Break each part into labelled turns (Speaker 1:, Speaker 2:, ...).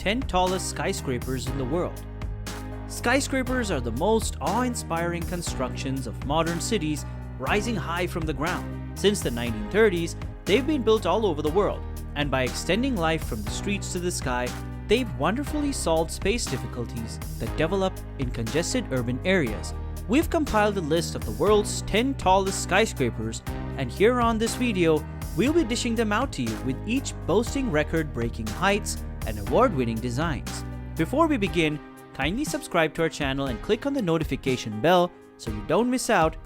Speaker 1: 10 tallest skyscrapers in the world. Skyscrapers are the most awe-inspiring constructions of modern cities, rising high from the ground. Since the 1930s, they've been built all over the world, and by extending life from the streets to the sky, they've wonderfully solved space difficulties that develop in congested urban areas. We've compiled a list of the world's 10 tallest skyscrapers, and here on this video, we'll be dishing them out to you, with each boasting record-breaking heights and award-winning designs. Before we begin, kindly subscribe to our channel and click on the notification bell so you don't miss out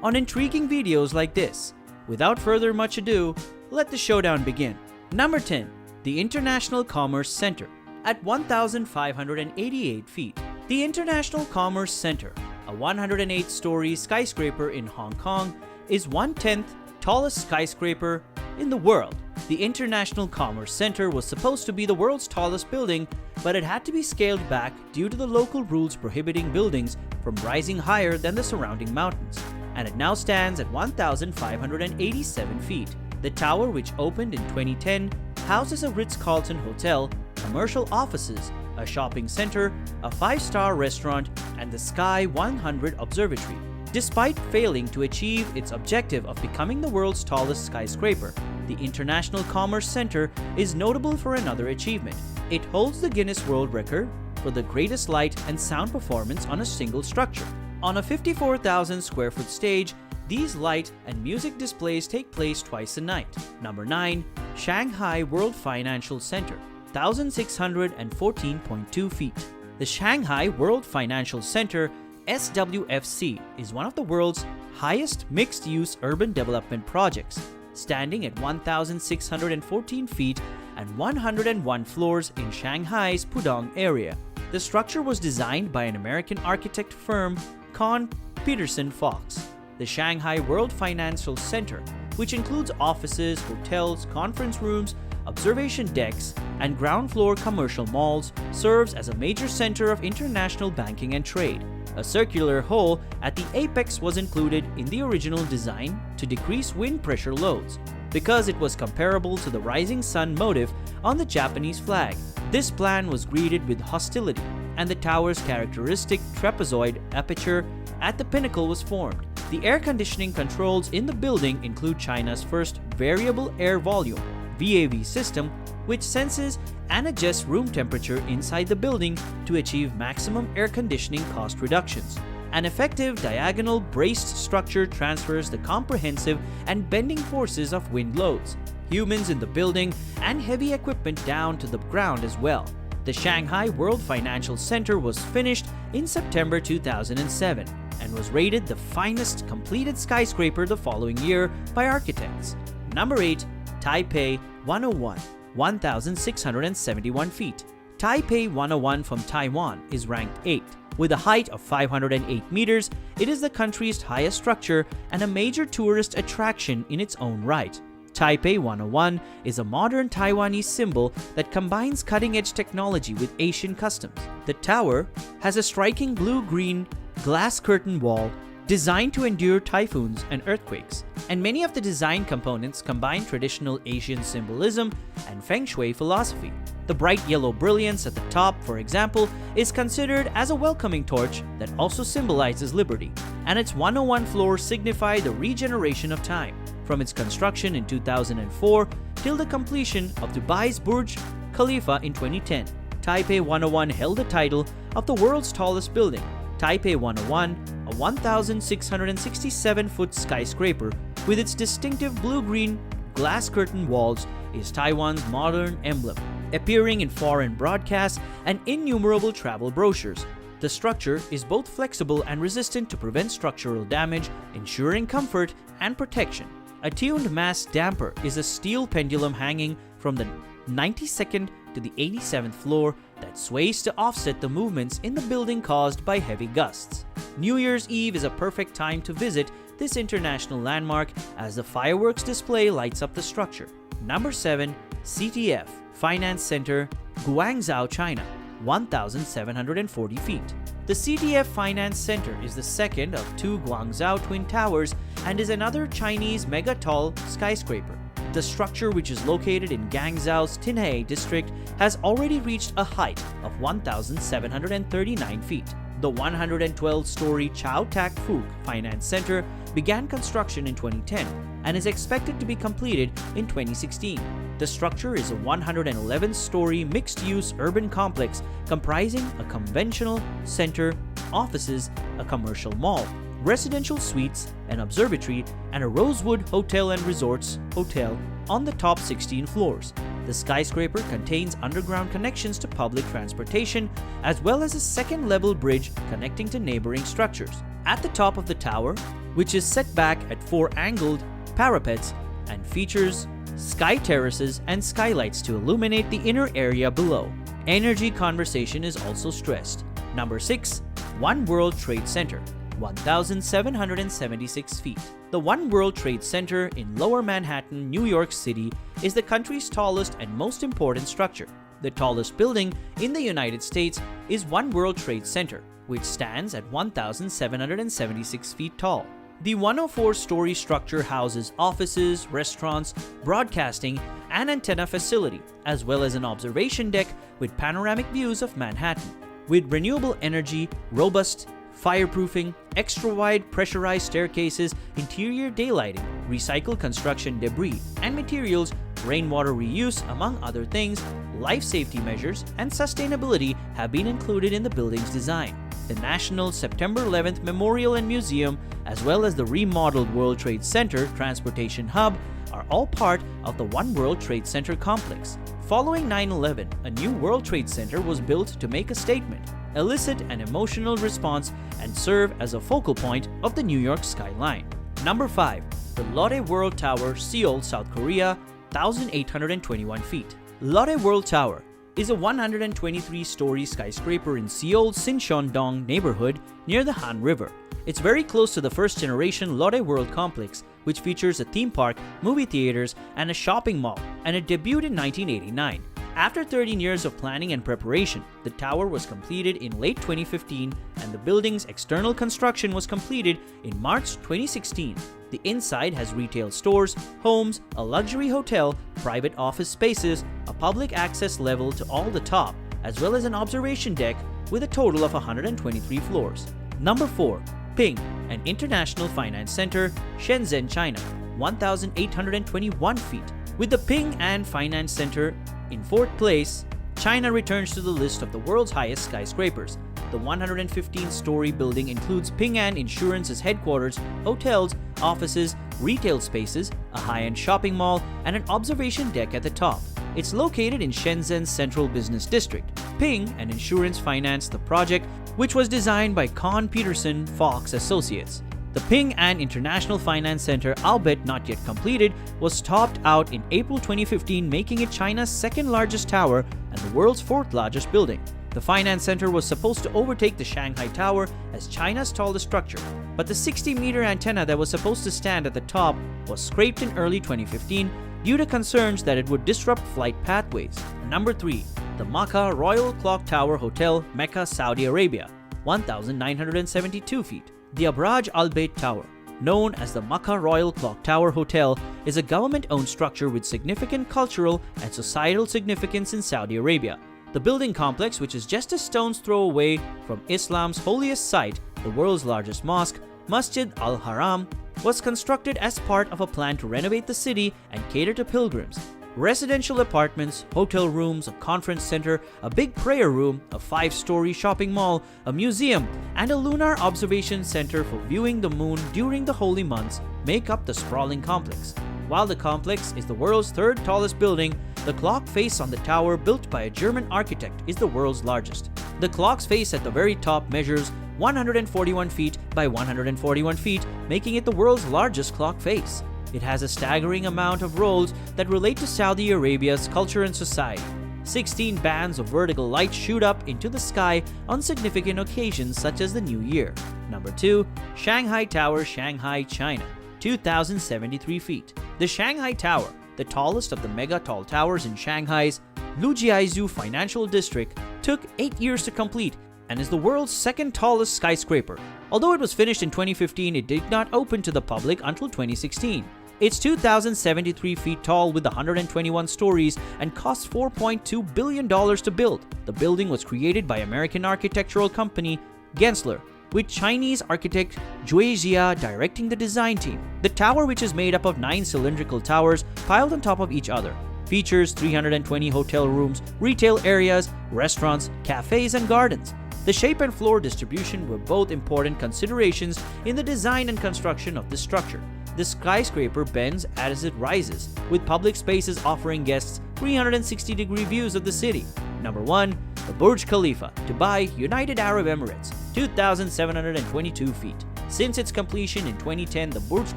Speaker 1: on intriguing videos like this. Without further much ado, let the showdown begin. Number 10. The International Commerce Center. At 1,588 feet, the International Commerce Center, a 108-story skyscraper in Hong Kong, is 1/10 tallest skyscraper in the world. The International Commerce Center was supposed to be the world's tallest building, but it had to be scaled back due to the local rules prohibiting buildings from rising higher than the surrounding mountains, and it now stands at 1,587 feet. The tower, which opened in 2010, houses a Ritz-Carlton hotel, commercial offices, a shopping center, a 5-star restaurant, and the Sky 100 Observatory. Despite failing to achieve its objective of becoming the world's tallest skyscraper, the International Commerce Center is notable for another achievement. It holds the Guinness World Record for the greatest light and sound performance on a single structure. On a 54,000 square foot stage, these light and music displays take place twice a night. Number 9. Shanghai World Financial Center, 1,614.2 feet. The Shanghai World Financial Center SWFC is one of the world's highest mixed-use urban development projects, standing at 1,614 feet and 101 floors in Shanghai's Pudong area. The structure was designed by an American architect firm, Kohn Pedersen Fox. The Shanghai World Financial Center, which includes offices, hotels, conference rooms, observation decks, and ground floor commercial malls, serves as a major center of international banking and trade. A circular hole at the apex was included in the original design to decrease wind pressure loads, because it was comparable to the rising sun motif on the Japanese flag. This plan was greeted with hostility, and the tower's characteristic trapezoid aperture at the pinnacle was formed. The air conditioning controls in the building include China's first variable air volume (VAV) system, which senses and adjusts room temperature inside the building to achieve maximum air conditioning cost reductions. An effective diagonal braced structure transfers the comprehensive and bending forces of wind loads, humans in the building, and heavy equipment down to the ground as well. The Shanghai World Financial Center was finished in September 2007 and was rated the finest completed skyscraper the following year by architects. Number 8. Taipei 101, 1,671 feet. Taipei 101 from Taiwan is ranked 8th. With a height of 508 meters, it is the country's highest structure and a major tourist attraction in its own right. Taipei 101 is a modern Taiwanese symbol that combines cutting-edge technology with Asian customs. The tower has a striking blue-green glass curtain wall designed to endure typhoons and earthquakes, and many of the design components combine traditional Asian symbolism and Feng Shui philosophy. The bright yellow brilliance at the top, for example, is considered as a welcoming torch that also symbolizes liberty, and its 101 floors signify the regeneration of time, from its construction in 2004 till the completion of Dubai's Burj Khalifa in 2010. Taipei 101 held the title of the world's tallest building. Taipei 101, a 1,667-foot skyscraper with its distinctive blue-green glass curtain walls, is Taiwan's modern emblem, appearing in foreign broadcasts and innumerable travel brochures. The structure is both flexible and resistant to prevent structural damage, ensuring comfort and protection. A tuned mass damper is a steel pendulum hanging from the 92nd to the 87th floor that sways to offset the movements in the building caused by heavy gusts. New Year's Eve is a perfect time to visit this international landmark, as the fireworks display lights up the structure. Number 7. CTF Finance Center, Guangzhou, China, 1,740 feet. The CTF Finance Center is the second of two Guangzhou Twin Towers and is another Chinese mega-tall skyscraper. The structure, which is located in Guangzhou's Tinhai district, has already reached a height of 1,739 feet. The 112-story Chow Tak Fook Finance Center began construction in 2010 and is expected to be completed in 2016. The structure is a 111-story mixed-use urban complex comprising a conventional center, offices, a commercial mall, residential suites, an observatory, and a Rosewood Hotel and Resorts hotel on the top 16 floors. The skyscraper contains underground connections to public transportation as well as a second-level bridge connecting to neighboring structures. At the top of the tower, which is set back at 4 angled parapets and features sky terraces and skylights to illuminate the inner area below. Energy conservation is also stressed. Number 6. One World Trade Center, 1,776 feet. The One World Trade Center in Lower Manhattan, New York City is the country's tallest and most important structure. The tallest building in the United States is One World Trade Center, which stands at 1,776 feet tall. The 104-story structure houses offices, restaurants, broadcasting, and antenna facility, as well as an observation deck with panoramic views of Manhattan. With renewable energy, robust fireproofing, extra-wide pressurized staircases, interior daylighting, recycled construction debris and materials, rainwater reuse, among other things, life safety measures, and sustainability have been included in the building's design. The National September 11th Memorial and Museum, as well as the remodeled World Trade Center Transportation Hub, are all part of the One World Trade Center complex. Following 9/11, a new World Trade Center was built to make a statement, elicit an emotional response, and serve as a focal point of the New York skyline. Number 5. The Lotte World Tower, Seoul, South Korea, 1,821 feet. Lotte World Tower is a 123-story skyscraper in Seoul's Sincheon-dong neighborhood near the Han River. It's very close to the first-generation Lotte World complex, which features a theme park, movie theaters, and a shopping mall, and it debuted in 1989. After 13 years of planning and preparation, the tower was completed in late 2015 and the building's external construction was completed in March 2016. The inside has retail stores, homes, a luxury hotel, private office spaces, a public access level to all the top, as well as an observation deck with a total of 123 floors. Number 4. Ping, an international finance center, Shenzhen, China, 1,821 feet. With the Ping An Finance Center in 4th place, China returns to the list of the world's highest skyscrapers. The 115-story building includes Ping An Insurance's headquarters, hotels, offices, retail spaces, a high-end shopping mall, and an observation deck at the top. It's located in Shenzhen's Central Business District. Ping An Insurance financed the project, which was designed by Con Peterson Fox Associates. The Ping An International Finance Center, albeit not yet completed, was topped out in April 2015, making it China's second-largest tower and the world's 4th largest building. The finance center was supposed to overtake the Shanghai Tower as China's tallest structure, but the 60-meter antenna that was supposed to stand at the top was scraped in early 2015 due to concerns that it would disrupt flight pathways. Number 3. The Makkah Royal Clock Tower Hotel, Mecca, Saudi Arabia, 1,972 feet. The Abraj Al Bayt Tower, known as the Makkah Royal Clock Tower Hotel, is a government-owned structure with significant cultural and societal significance in Saudi Arabia. The building complex, which is just a stone's throw away from Islam's holiest site, the world's largest mosque, Masjid Al-Haram, was constructed as part of a plan to renovate the city and cater to pilgrims. Residential apartments, hotel rooms, a conference center, a big prayer room, a 5-story shopping mall, a museum, and a lunar observation center for viewing the moon during the holy months make up the sprawling complex. While the complex is the world's 3rd tallest building, the clock face on the tower, built by a German architect, is the world's largest. The clock's face at the very top measures 141 feet by 141 feet, making it the world's largest clock face. It has a staggering amount of rolls that relate to Saudi Arabia's culture and society. 16 bands of vertical light shoot up into the sky on significant occasions such as the New Year. Number 2. Shanghai Tower, Shanghai, China, 2,073 feet. The Shanghai Tower, the tallest of the mega tall towers in Shanghai's Lujiazhu Financial District, took 8 years to complete and is the world's 2nd tallest skyscraper. Although it was finished in 2015, it did not open to the public until 2016. It's 2,073 feet tall with 121 stories and cost $4.2 billion to build. The building was created by American architectural company Gensler, with Chinese architect Zhui Jia directing the design team. The tower, which is made up of 9 cylindrical towers piled on top of each other, features 320 hotel rooms, retail areas, restaurants, cafes, and gardens. The shape and floor distribution were both important considerations in the design and construction of this structure. The skyscraper bends as it rises, with public spaces offering guests 360-degree views of the city. Number 1. The Burj Khalifa, Dubai, United Arab Emirates, 2,722 feet. Since its completion in 2010, the Burj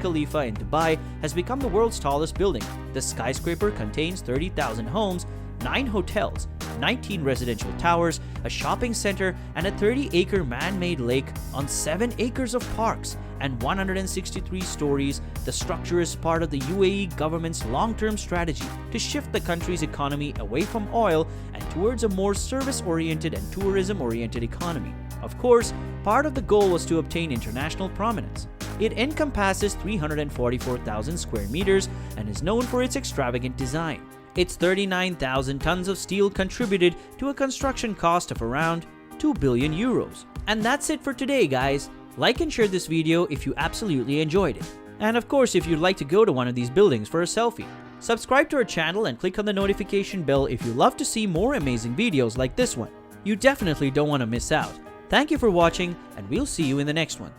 Speaker 1: Khalifa in Dubai has become the world's tallest building. The skyscraper contains 30,000 homes, 9 hotels, 19 residential towers, a shopping center, and a 30-acre man-made lake on 7 acres of parks and 163 stories. The structure is part of the UAE government's long-term strategy to shift the country's economy away from oil and towards a more service-oriented and tourism-oriented economy. Of course, part of the goal was to obtain international prominence. It encompasses 344,000 square meters and is known for its extravagant design. Its 39,000 tons of steel contributed to a construction cost of around 2 billion euros. And that's it for today, guys. Like and share this video if you absolutely enjoyed it. And of course, if you'd like to go to one of these buildings for a selfie. Subscribe to our channel and click on the notification bell if you love to see more amazing videos like this one. You definitely don't want to miss out. Thank you for watching, and we'll see you in the next one.